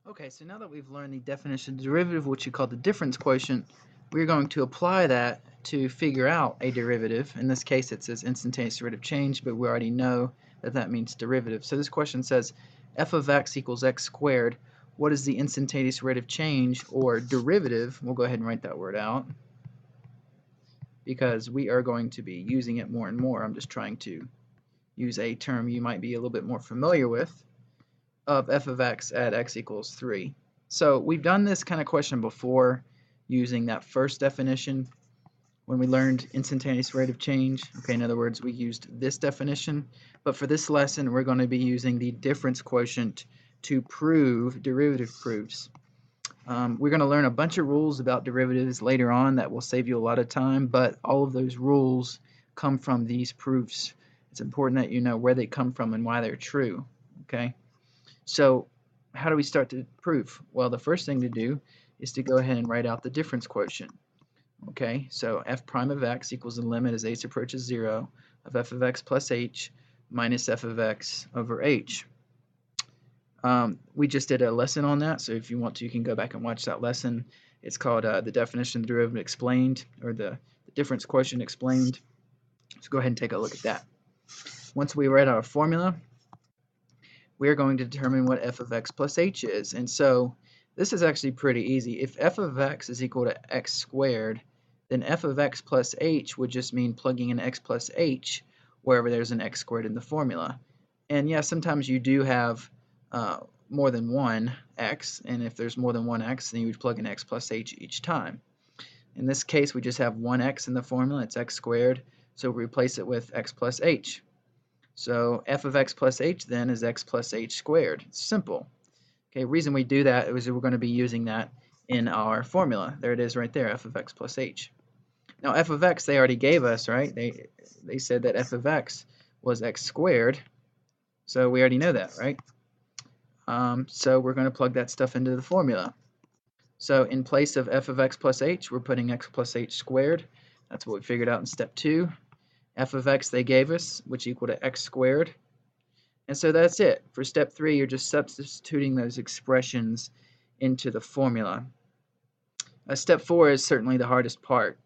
Okay, so now that we've learned the definition of derivative, which you call the difference quotient, we're going to apply that to figure out a derivative. In this case, it says instantaneous rate of change, but we already know that that means derivative. So this question says f of x equals x squared. What is the instantaneous rate of change, or derivative? We'll go ahead and write that word out because we are going to be using it more and more. I'm just trying to use a term you might be a little bit more familiar with, of f of x at x equals 3. So we've done this kind of question before using that first definition when we learned instantaneous rate of change. Okay, in other words, we used this definition, but for this lesson we're going to be using the difference quotient to prove derivative proofs. We're going to learn a bunch of rules about derivatives later on that will save you a lot of time, but all of those rules come from these proofs. It's important that you know where they come from and why they're true. Okay. So how do we start the proof? Well, the first thing to do is to go ahead and write out the difference quotient. Okay, so f prime of x equals the limit as h approaches 0 of f of x plus h minus f of x over h. We just did a lesson on that, so if you want to, you can go back and watch that lesson. It's called the definition of the derivative explained, or the difference quotient explained. So go ahead and take a look at that. Once we write our formula, we are going to determine what f of x plus h is. And so this is actually pretty easy. If f of x is equal to x squared, then f of x plus h would just mean plugging in x plus h wherever there's an x squared in the formula. And yeah, sometimes you do have more than one x, and if there's more than one x, then you would plug in x plus h each time. In this case, we just have one x in the formula, it's x squared, so we replace it with x plus h. So f of x plus h then is x plus h squared. It's simple. Okay, reason we do that is we're going to be using that in our formula. There it is right there, f of x plus h. Now f of x they already gave us, right? They said that f of x was x squared, so we already know that, right? So we're going to plug that stuff into the formula. So in place of f of x plus h, we're putting x plus h squared. That's what we figured out in step 2. F of x they gave us, which equal to x squared. And so that's it. For step 3, you're just substituting those expressions into the formula. Step 4 is certainly the hardest part.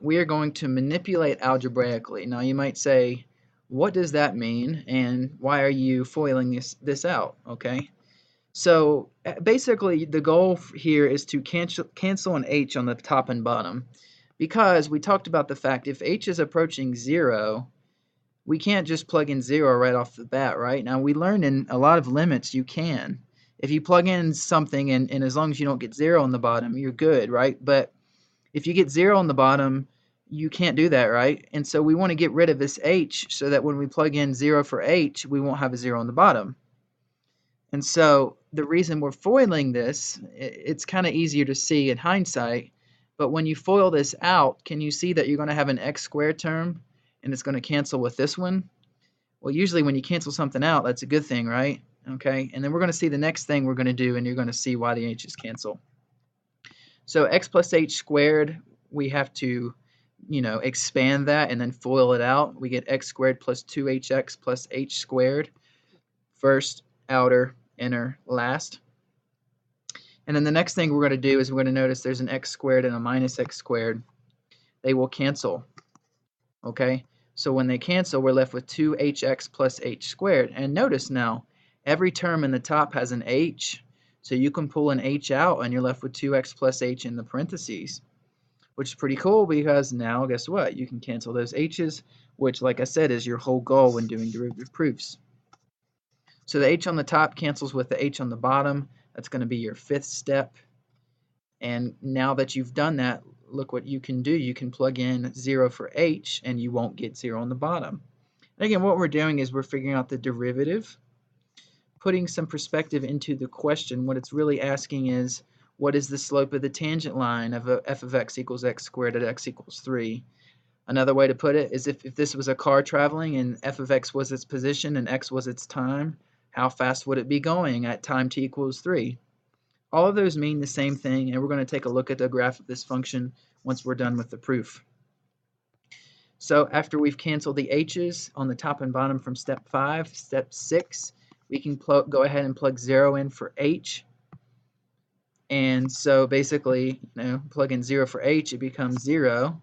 We are going to manipulate algebraically. Now you might say, what does that mean, and why are you foiling this out? Okay. So basically the goal here is to cancel an h on the top and bottom, because we talked about the fact if h is approaching 0, we can't just plug in 0 right off the bat, right? Now we learned in a lot of limits you can. If you plug in something and as long as you don't get 0 on the bottom, you're good, right? But if you get 0 on the bottom, you can't do that, right? And so we want to get rid of this h so that when we plug in 0 for h, we won't have a 0 on the bottom. And so the reason we're foiling this, it's kind of easier to see in hindsight, but when you foil this out, can you see that you're going to have an x squared term and it's going to cancel with this one? Well, usually when you cancel something out, that's a good thing, right? Okay, and then we're going to see the next thing we're going to do, and you're going to see why the h's cancel. So x plus h squared, we have to, expand that and then FOIL it out. We get x squared plus 2hx plus h squared. First, outer, inner, last. And then the next thing we're going to do is we're going to notice there's an x squared and a minus x squared. They will cancel. Okay, so when they cancel, we're left with 2hx plus h squared. And notice now, every term in the top has an h. So you can pull an h out and you're left with 2x plus h in the parentheses, which is pretty cool because now guess what? You can cancel those h's, which like I said is your whole goal when doing derivative proofs. So the h on the top cancels with the h on the bottom. That's going to be your 5th step. And now that you've done that, look what you can do. You can plug in 0 for h and you won't get 0 on the bottom. And again, what we're doing is we're figuring out the derivative, putting some perspective into the question. What it's really asking is, what is the slope of the tangent line of f of x equals x squared at x equals 3? Another way to put it is if this was a car traveling and f of x was its position and x was its time, how fast would it be going at time t equals 3? All of those mean the same thing, and we're going to take a look at the graph of this function once we're done with the proof. So after we've canceled the h's on the top and bottom from step 5, step 6, we can go ahead and plug 0 in for h. And so basically, plug in 0 for h, it becomes 0,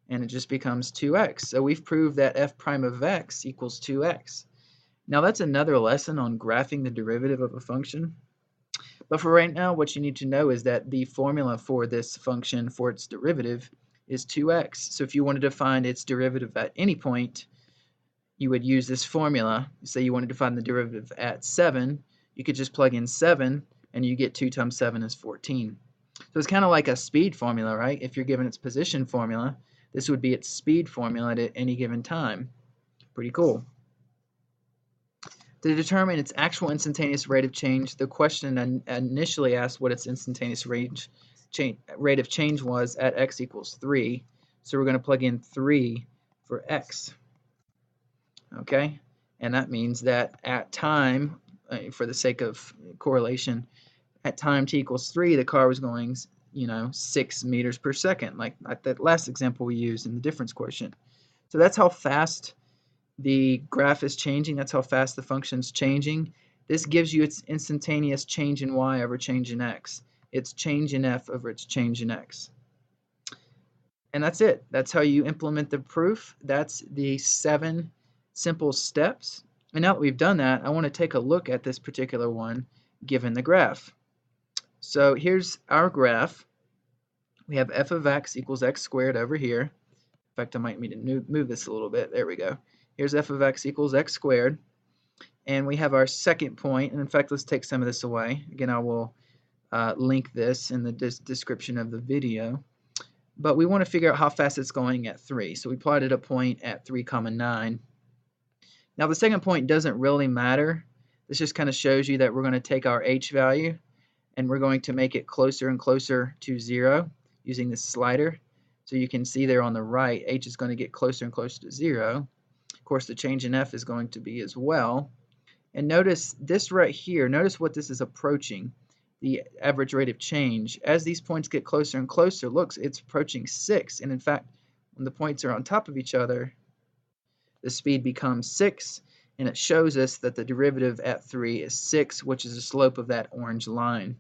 and it just becomes 2x. So we've proved that f prime of x equals 2x. Now that's another lesson on graphing the derivative of a function. But for right now, what you need to know is that the formula for this function for its derivative is 2x. So if you wanted to find its derivative at any point, you would use this formula. Say you wanted to find the derivative at 7, you could just plug in 7, and you get 2 times 7 is 14. So it's kind of like a speed formula, right? If you're given its position formula, this would be its speed formula at any given time. Pretty cool. To determine its actual instantaneous rate of change, the question initially asked what its instantaneous rate of change was at x equals 3. So we're going to plug in 3 for x. Okay? And that means that at time, for the sake of correlation, at time t equals 3, the car was going 6 meters per second, like that last example we used in the difference quotient. So that's how fast the graph is changing. That's how fast the function's changing. This gives you its instantaneous change in y over change in x. Its change in f over its change in x. And that's it. That's how you implement the proof. That's the 7 simple steps. And now that we've done that, I want to take a look at this particular one given the graph. So here's our graph. We have f of x equals x squared over here. In fact, I might need to move this a little bit. There we go. Here's f of x equals x squared. And we have our second point. And in fact, let's take some of this away. Again, I will link this in the description of the video. But we want to figure out how fast it's going at 3. So we plotted a point at 3, 9. Now the second point doesn't really matter. This just kind of shows you that we're going to take our h value and we're going to make it closer and closer to 0 using this slider. So you can see there on the right, h is going to get closer and closer to 0. Of course, the change in f is going to be as well. And notice this right here, notice what this is approaching, the average rate of change. As these points get closer and closer, look, it's approaching 6. And in fact, when the points are on top of each other, the speed becomes 6, and it shows us that the derivative at 3 is 6, which is the slope of that orange line.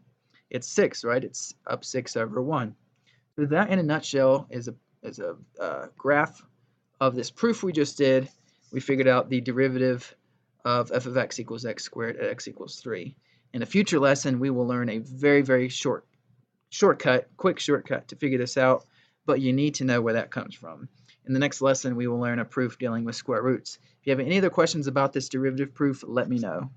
It's 6, right? It's up 6 over 1. So that, in a nutshell, is a graph of this proof we just did. We figured out the derivative of f of x equals x squared at x equals 3. In a future lesson, we will learn a very, very quick shortcut to figure this out, but you need to know where that comes from. In the next lesson, we will learn a proof dealing with square roots. If you have any other questions about this derivative proof, let me know.